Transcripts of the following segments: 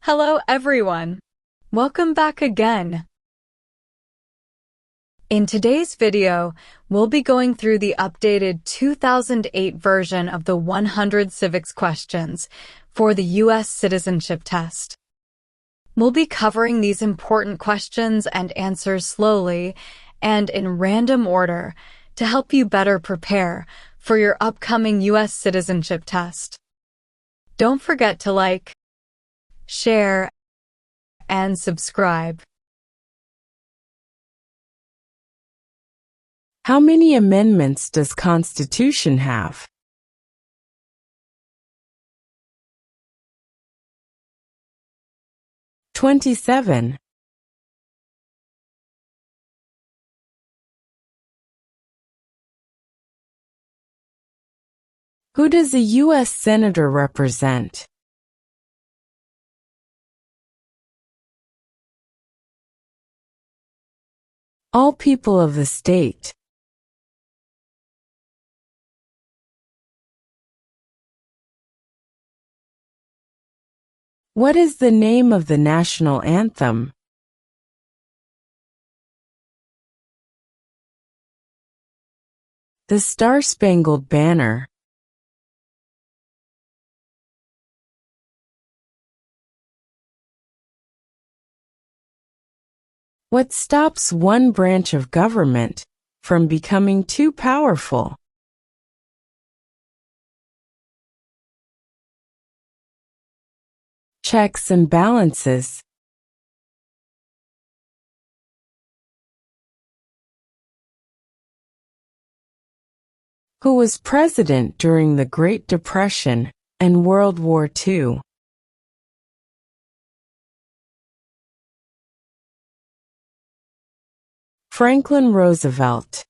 Hello everyone! Welcome back again. In today's video, we'll be going through the updated 2008 version of the 100 civics questions for the U.S. Citizenship Test. We'll be covering these important questions and answers slowly and in random order to help you better prepare for your upcoming U.S. Citizenship Test. Don't forget to like, share, and subscribe. How many amendments does Constitution have? "27. Who does a U.S. Senator represent? All people of the state. What is the name of the national anthem? The Star-Spangled Banner. What stops one branch of government from becoming too powerful? Checks and balances. Who was president during the Great Depression and World War II? Franklin Roosevelt.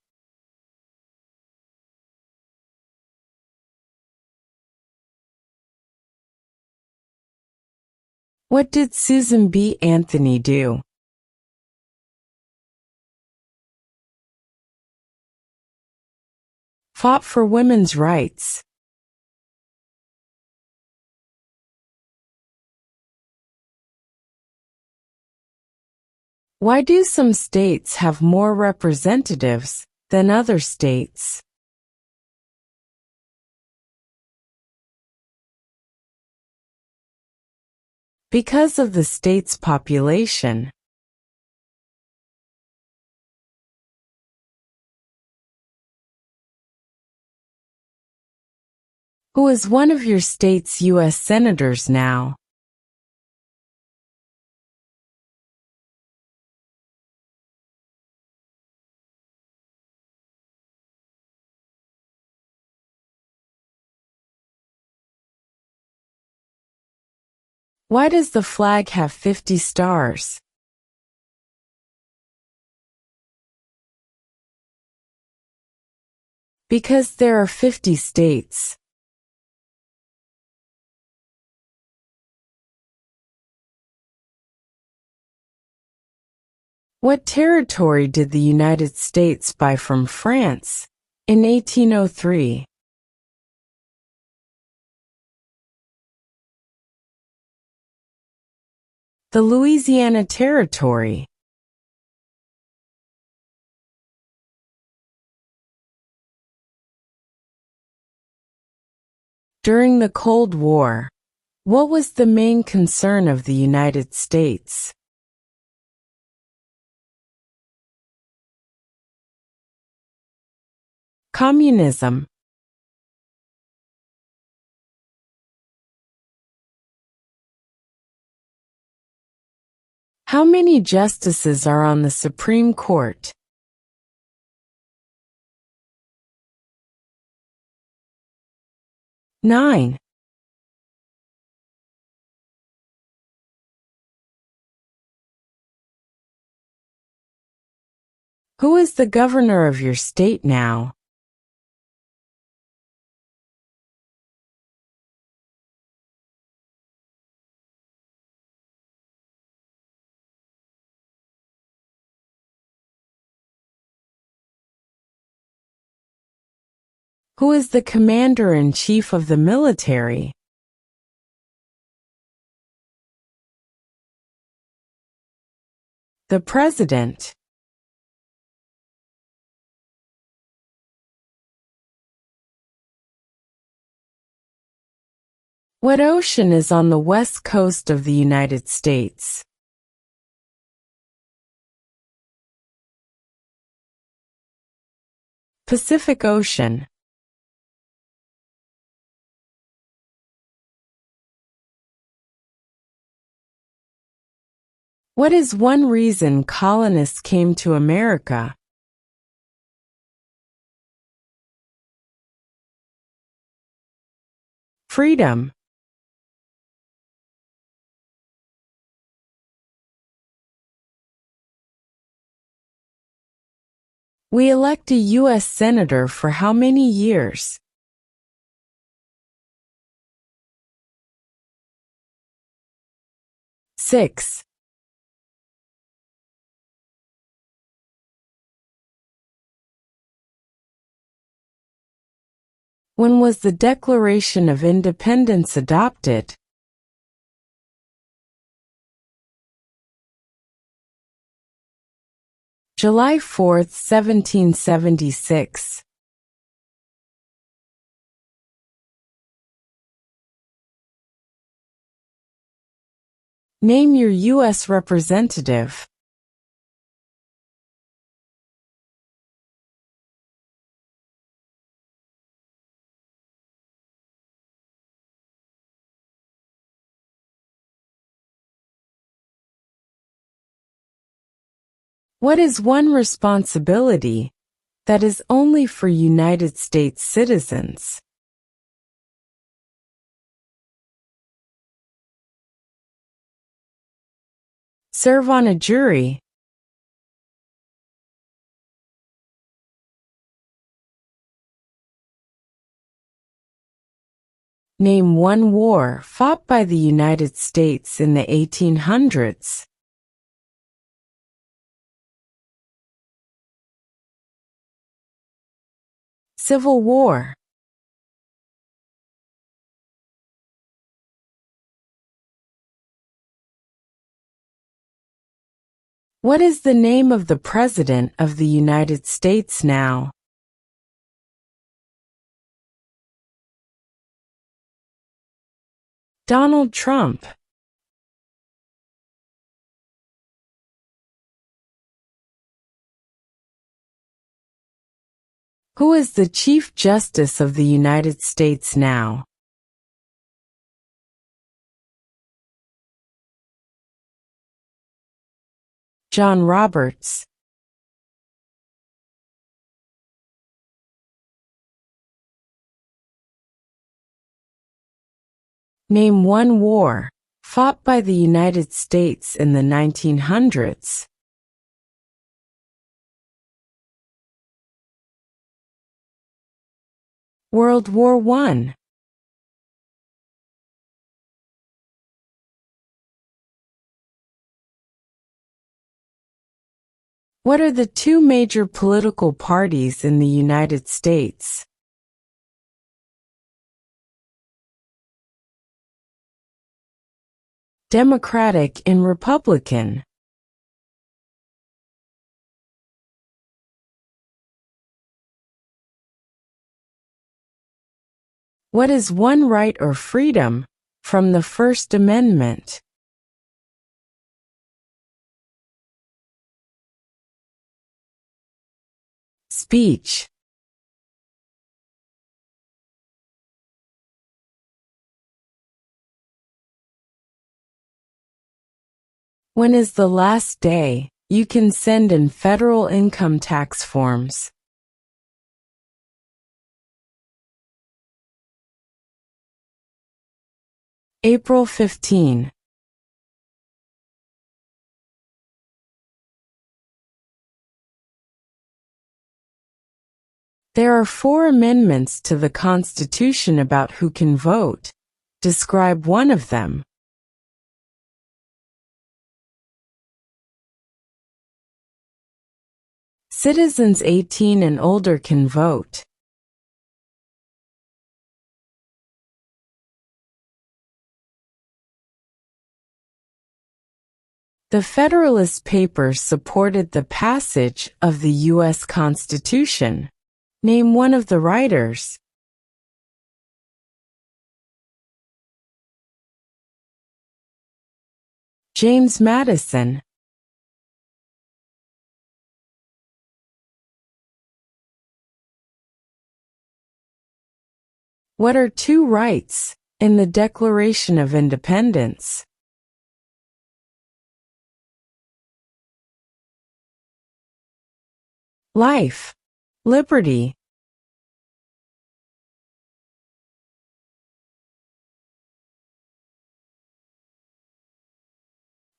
What did Susan B. Anthony do? Fought for women's rights. Why do some states have more representatives than other states? Because of the state's population. Who is one of your state's U.S. senators now? Why does the flag have 50 stars? Because there are 50 states. What territory did the United States buy from France in 1803? The Louisiana Territory. During the Cold War, what was the main concern of the United States? Communism. How many justices are on the Supreme Court? 9. Who is the governor of your state now? Who is the commander-in-chief of the military? The President. What ocean is on the west coast of the United States? Pacific Ocean. What is one reason colonists came to America? Freedom. We elect a U.S. Senator for how many years? Six. When was the Declaration of Independence adopted? July 4, 1776. Name your U.S. representative. What is one responsibility that is only for United States citizens? Serve on a jury. Name one war fought by the United States in the 1800s. Civil War. What is the name of the President of the United States now? Donald Trump. Who is the Chief Justice of the United States now? John Roberts. Name one war fought by the United States in the 1900s. World War I. What are the two major political parties in the United States? Democratic and Republican. What is one right or freedom from the First Amendment? Speech. When is the last day you can send in federal income tax forms? April 15. There are 4 amendments to the Constitution about who can vote. Describe one of them. Citizens 18 and older can vote. The Federalist Papers supported the passage of the U.S. Constitution. Name one of the writers. James Madison. What are two rights in the Declaration of Independence? Life, liberty.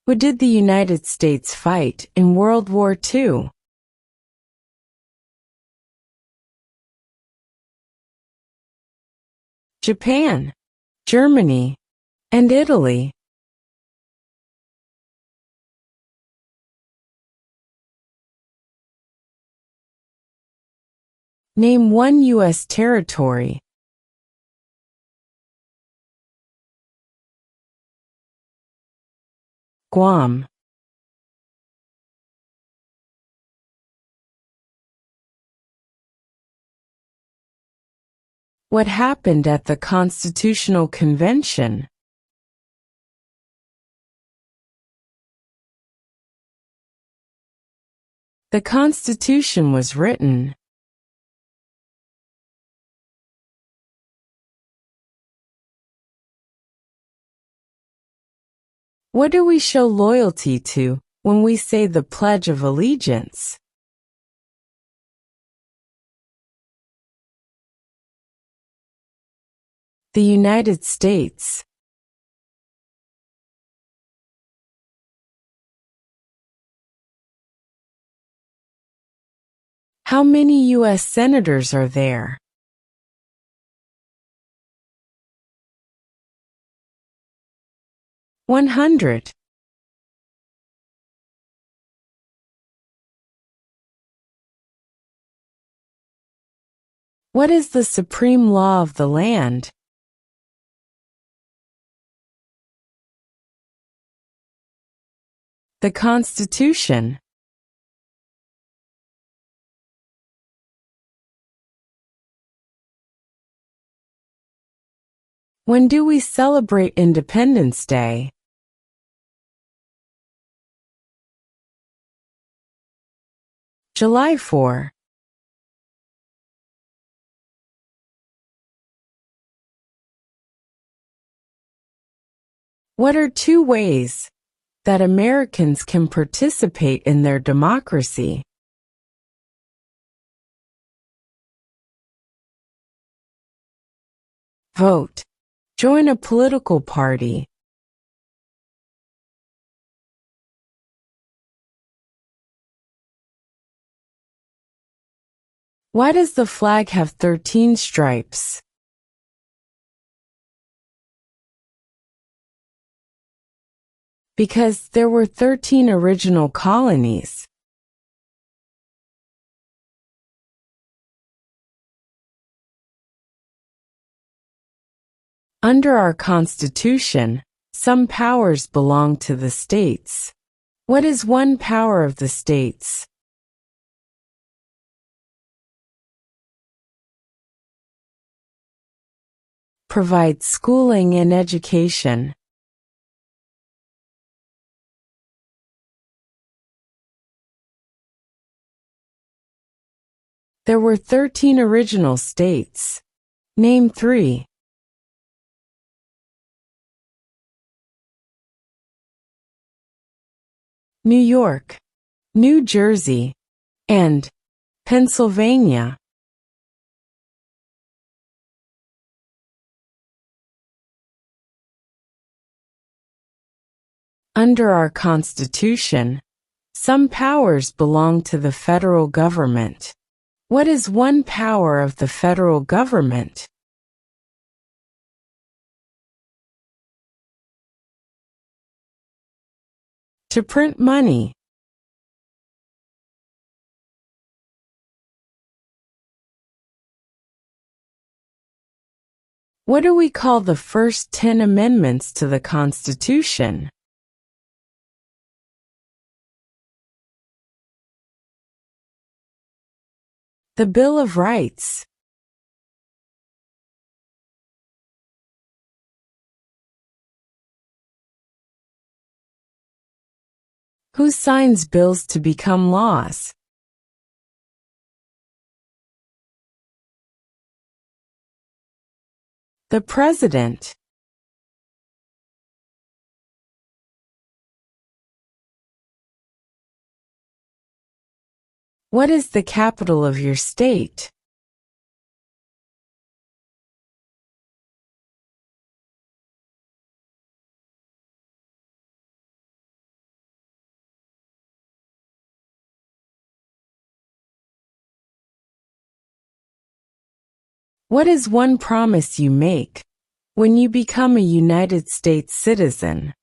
Who did the United States fight in World War II? Japan, Germany, and Italy. Name one U.S. territory. Guam. What happened at the Constitutional Convention? The Constitution was written. What do we show loyalty to when we say the Pledge of Allegiance? The United States. How many U.S. senators are there? $100. What is the supreme law of the land? The Constitution. When do we celebrate Independence Day? July 4. What are two ways that Americans can participate in their democracy? Vote. Join a political party. Why does the flag have 13 stripes? Because there were 13 original colonies. Under our Constitution, some powers belong to the states. What is one power of the states? Provide schooling and education. There were 13 original states. Name 3. New York, New Jersey, and Pennsylvania. Under our Constitution, some powers belong to the federal government. What is one power of the federal government? To print money. What do we call the first 10 amendments to the Constitution? The Bill of Rights. Who signs bills to become laws? The President. What is the capital of your state? What is one promise you make when you become a United States citizen?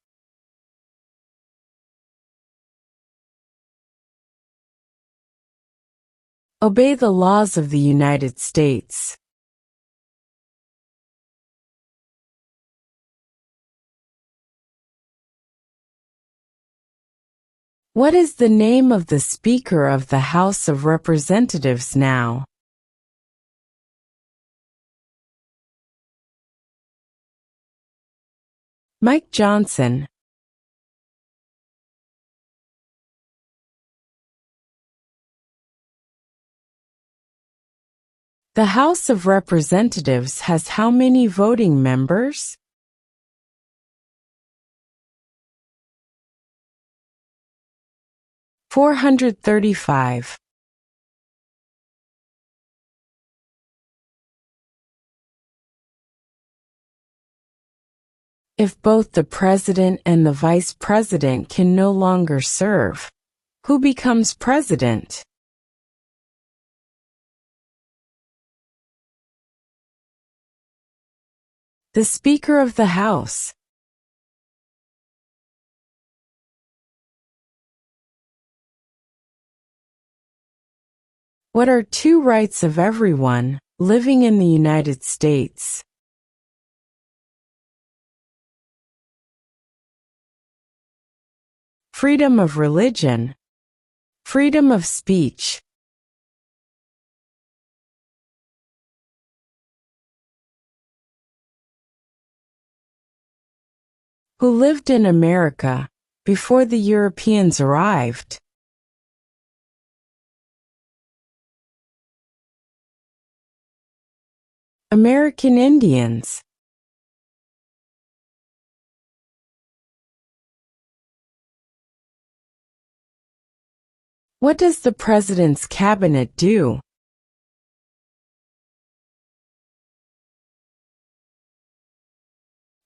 Obey the laws of the United States. What is the name of the Speaker of the House of Representatives now? Mike Johnson. The House of Representatives has how many voting members? $435. If both the President and the Vice President can no longer serve, who becomes President? The Speaker of the House. What are two rights of everyone living in the United States? Freedom of religion, freedom of speech. Who lived in America before the Europeans arrived? American Indians. What does the President's Cabinet do?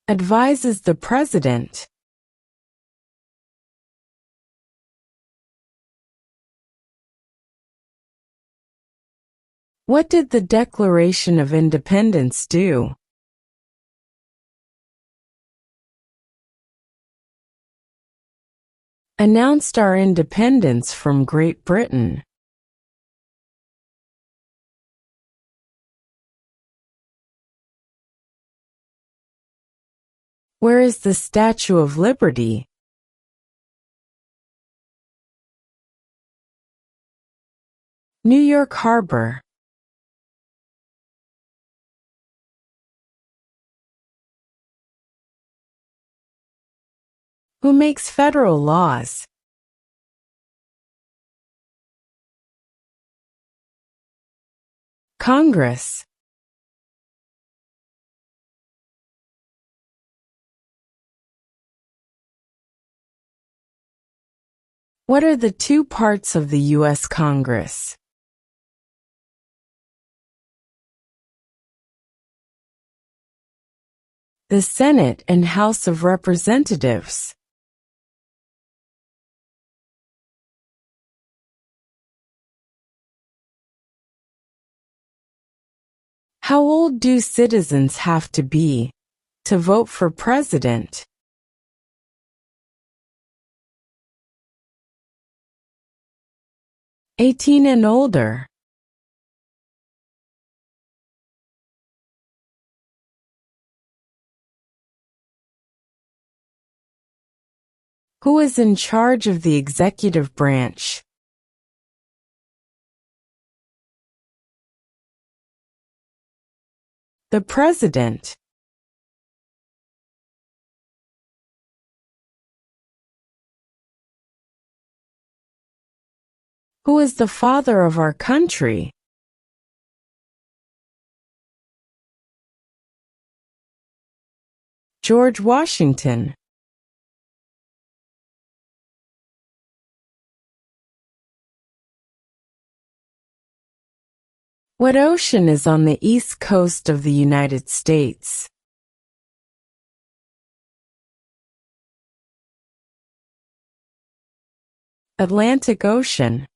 Advises the President. What did the Declaration of Independence do? Announced our independence from Great Britain. Where is the Statue of Liberty? New York Harbor. Who makes federal laws? Congress. What are the two parts of the U.S. Congress? The Senate and House of Representatives. How old do citizens have to be to vote for president? 18 and older. Who is in charge of the executive branch? The President. Who is the father of our country? George Washington. What ocean is on the east coast of the United States? Atlantic Ocean.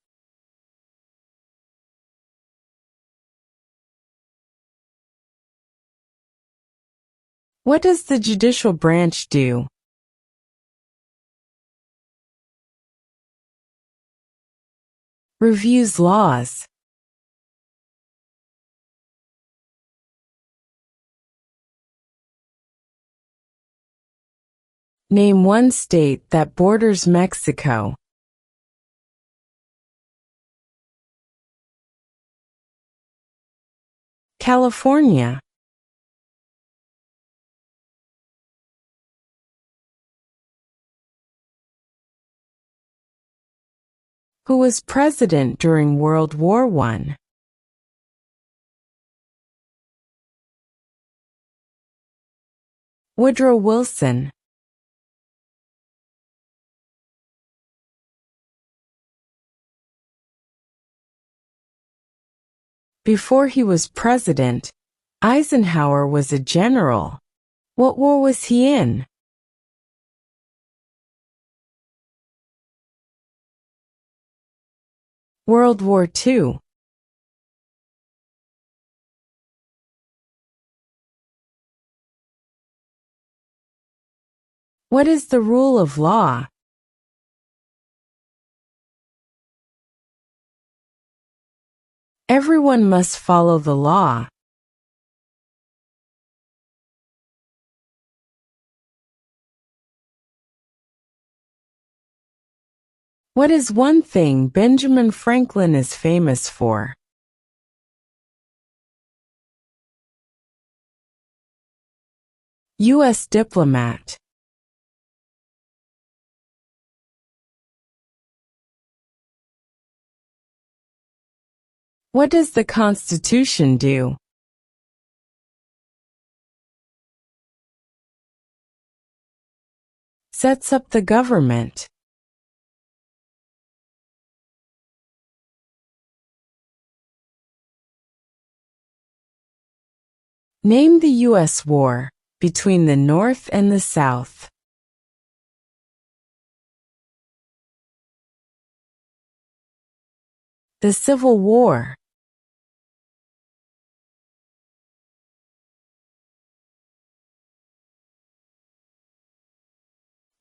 What does the judicial branch do? Reviews laws. Name one state that borders Mexico. California. Who was president during World War I? Woodrow Wilson. Before he was president, Eisenhower was a general. What war was he in? World War II. What is the rule of law? Everyone must follow the law. What is one thing Benjamin Franklin is famous for? U.S. diplomat. What does the Constitution do? Sets up the government. Name the U.S. war between the North and the South. The Civil War.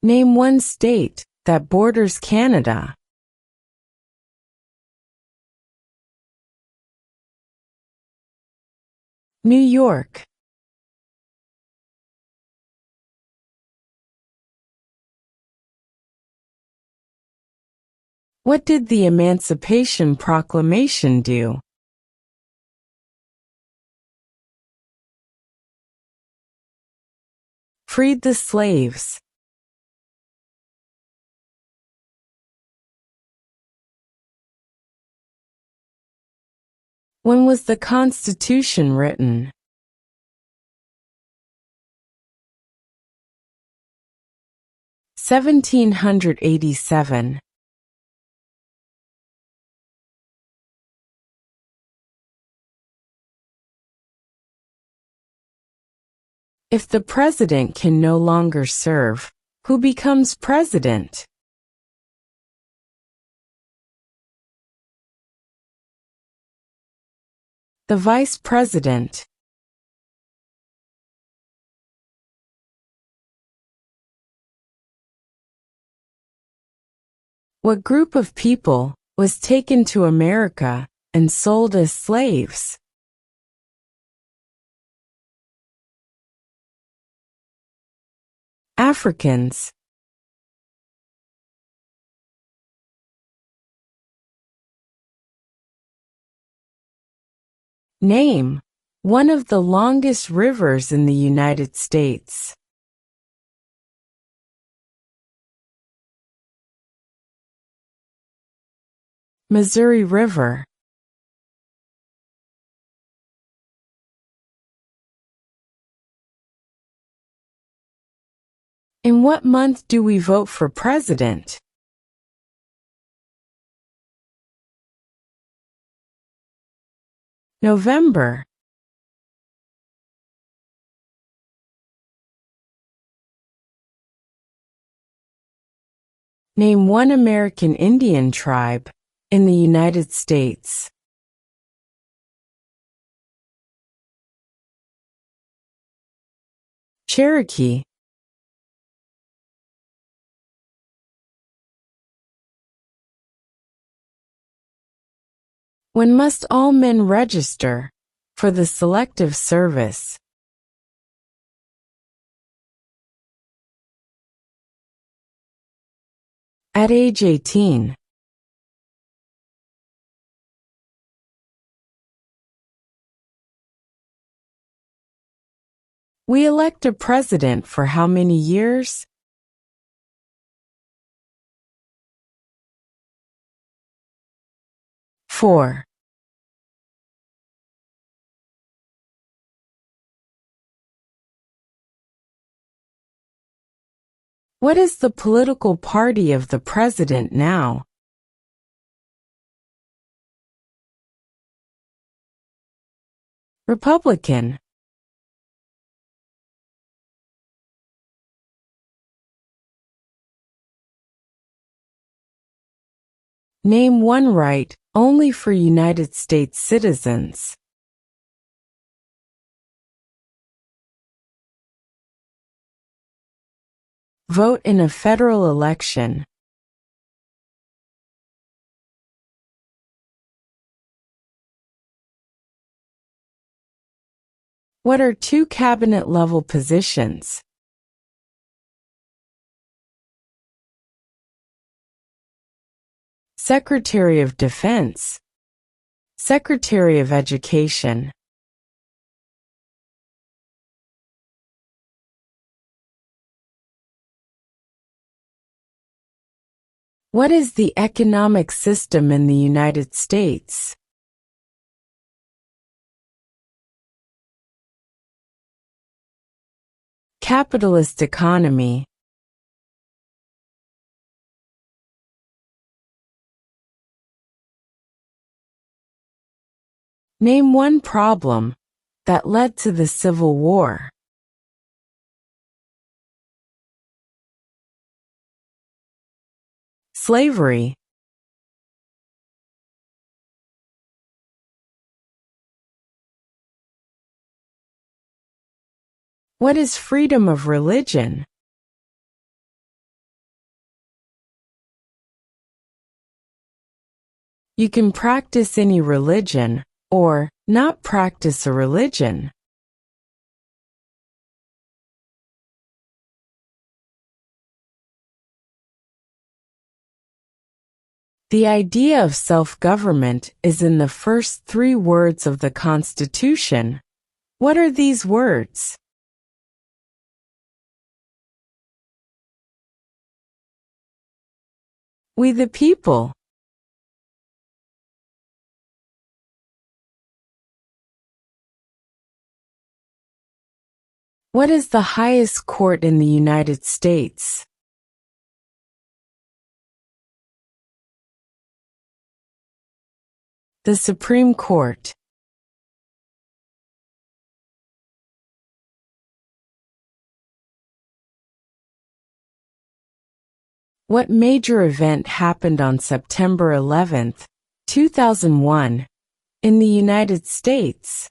Name one state that borders Canada. New York. What did the Emancipation Proclamation do? Freed the slaves. When was the Constitution written? (1787). If the president can no longer serve, who becomes president? The vice president. What group of people was taken to America and sold as slaves? Africans. Name One of the longest rivers in the United States. Missouri River. In what month do we vote for president? November. Name one American Indian tribe in the United States. Cherokee. When must all men register for the Selective Service? At age 18. We elect a president for how many years? 4. What is the political party of the president now? Republican. Name one right only for United States citizens. Vote in a federal election. What are two cabinet-level positions? Secretary of Defense, Secretary of Education. What is the economic system in the United States? Capitalist economy. Name one problem that led to the Civil War. Slavery. What is freedom of religion? You can practice any religion, or not practice a religion. The idea of self-government is in the first 3 words of the Constitution. What are these words? We the people. What is the highest court in the United States? The Supreme Court. What major event happened on September 11, 2001, in the United States?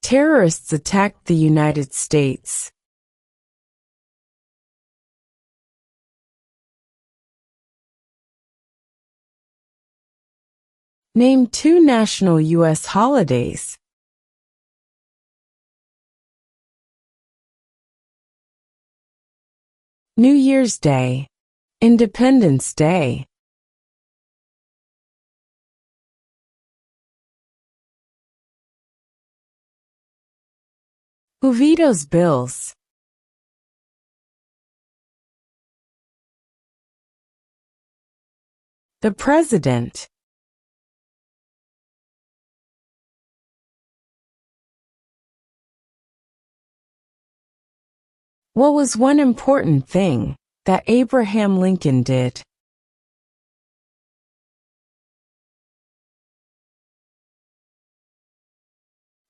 Terrorists attacked the United States. Name 2 national U.S. holidays. New Year's Day, Independence Day. Who vetoes bills? The President. What was one important thing that Abraham Lincoln did?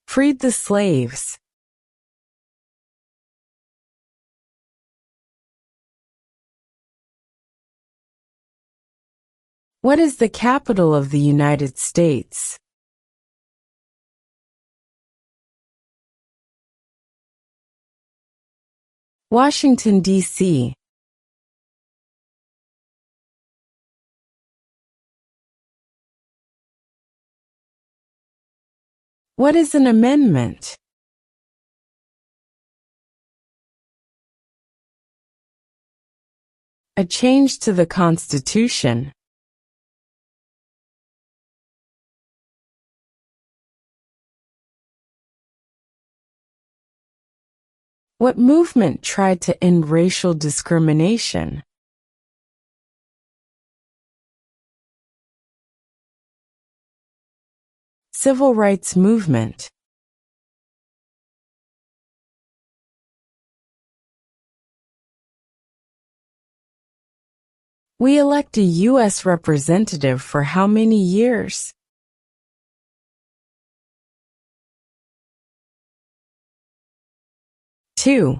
Freed the slaves. What is the capital of the United States? Washington, D.C. What is an amendment? A change to the Constitution. What movement tried to end racial discrimination? Civil rights movement. We elect a U.S. representative for how many years? 2.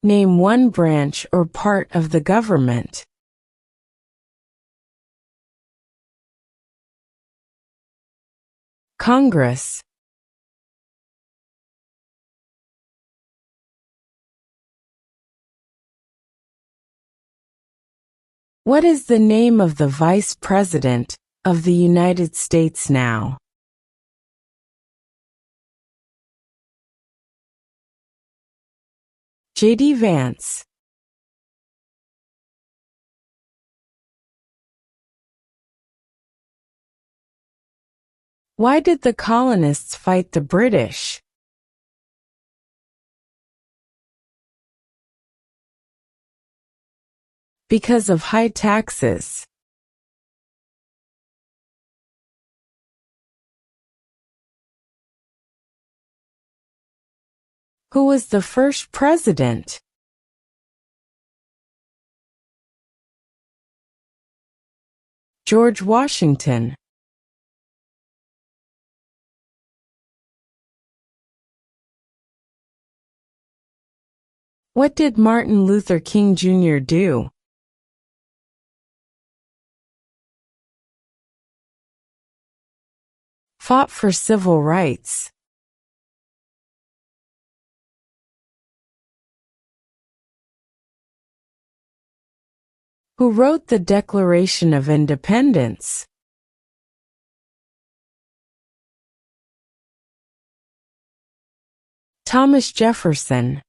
Name one branch or part of the government. Congress. What is the name of the Vice President of the United States now? J.D. Vance. Why did the colonists fight the British? Because of high taxes. Who was the first president? George Washington. What did Martin Luther King Jr. do? Fought for civil rights. Who wrote the Declaration of Independence? Thomas Jefferson.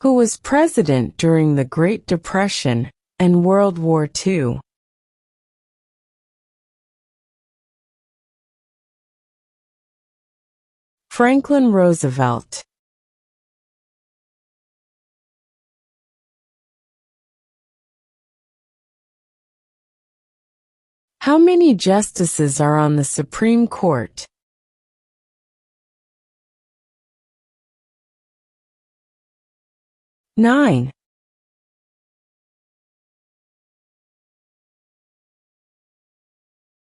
Who was president during the Great Depression and World War II? Franklin Roosevelt. How many justices are on the Supreme Court? 9.